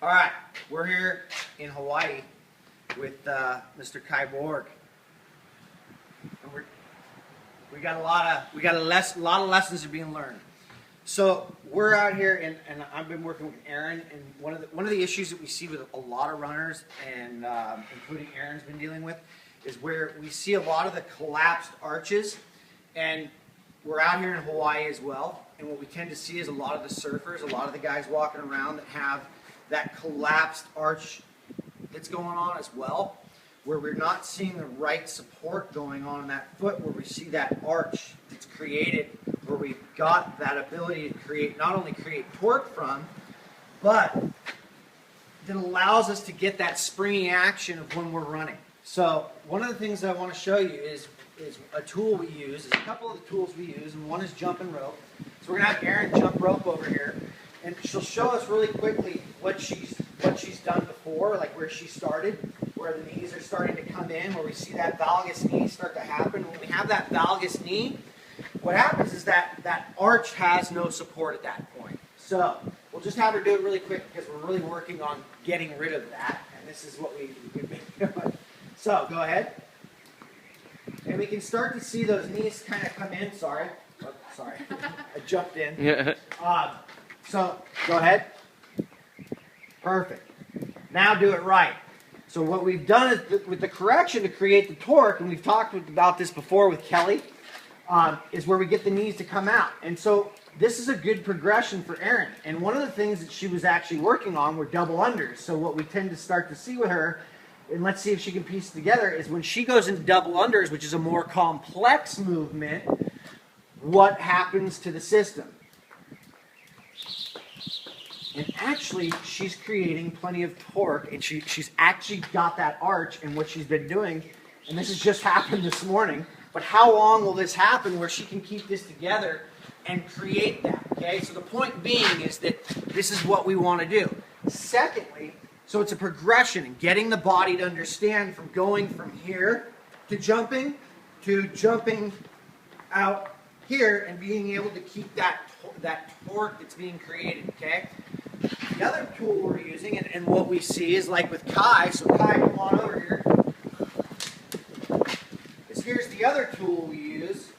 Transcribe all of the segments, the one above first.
All right, we're here in Hawaii with Mr. Kai Borg. And we got a lot of lessons are being learned. So we're out here, and I've been working with Aaron. And one of the issues that we see with a lot of runners, and including Aaron's been dealing with, is where we see a lot of the collapsed arches. And we're out here in Hawaii as well. And what we tend to see is a lot of the surfers, a lot of the guys walking around that have that collapsed arch that's going on as well, where we're not seeing the right support going on in that foot, where we see that arch that's created, where we've got that ability to create, not only create torque from, but that allows us to get that springy action of when we're running. So one of the things that I want to show you is a tool we use. There's a couple of the tools we use, and one is jump and rope. So we're going to have Erin jump rope over here, and she'll show us really quickly what she's done before, like where she started, where the knees are starting to come in, where we see that valgus knee start to happen. When we have that valgus knee, what happens is that arch has no support at that point. So we'll just have her do it really quick because we're really working on getting rid of that, and this is what we've been doing. So go ahead. And we can start to see those knees kind of come in. Sorry. Oh, sorry. I jumped in. Yeah. So go ahead. Perfect. Now do it right. So what we've done is with the correction to create the torque, and we've talked about this before with Kelly, is where we get the knees to come out. And so this is a good progression for Erin. And one of the things that she was actually working on were double unders. So what we tend to start to see with her, and let's see if she can piece it together, is when she goes into double unders, which is a more complex movement, what happens to the system? And actually, she's creating plenty of torque, and she's actually got that arch in what she's been doing, and this has just happened this morning. But how long will this happen where she can keep this together and create that? Okay, so the point being is that this is what we want to do. Secondly, so it's a progression in getting the body to understand from going from here to jumping out here and being able to keep that torque that's being created, okay? The other tool we're using and what we see is like with Kai, so Kai, come on over here. Here's the other tool we use,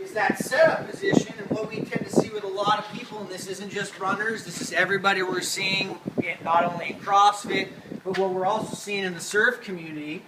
is that setup position, and what we tend to see with a lot of people, and this isn't just runners, this is everybody we're seeing, not only in CrossFit, but what we're also seeing in the surf community,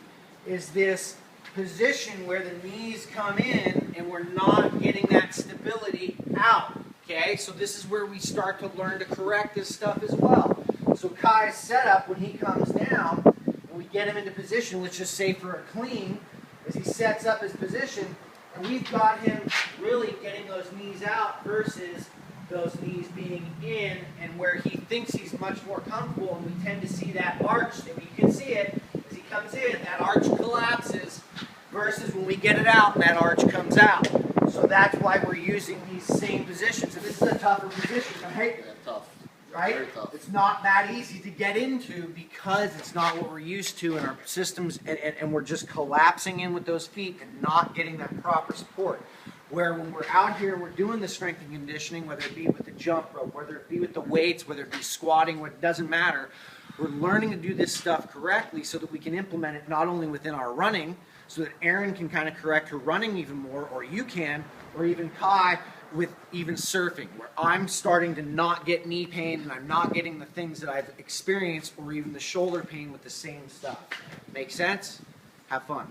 is this position where the knees come in and we're not getting that stability out. Okay, so this is where we start to learn to correct this stuff as well. So Kai's setup, when he comes down, and we get him into position, let's just say for a clean, as he sets up his position, and we've got him really getting those knees out versus those knees being in, and where he thinks he's much more comfortable, and we tend to see that arch, and you can see it, as he comes in, that arch collapses, versus when we get it out, and that arch comes out. So that's why we're using these same positions. And this is a tougher position, right? Yeah, tough. Right? Very tough. It's not that easy to get into because it's not what we're used to in our systems, and we're just collapsing in with those feet and not getting that proper support. Where when we're out here and we're doing the strength and conditioning, whether it be with the jump rope, whether it be with the weights, whether it be squatting, it doesn't matter. We're learning to do this stuff correctly so that we can implement it not only within our running, so that Erin can kind of correct her running even more, or you can, or even Kai with even surfing, where I'm starting to not get knee pain and I'm not getting the things that I've experienced, or even the shoulder pain with the same stuff. Make sense? Have fun.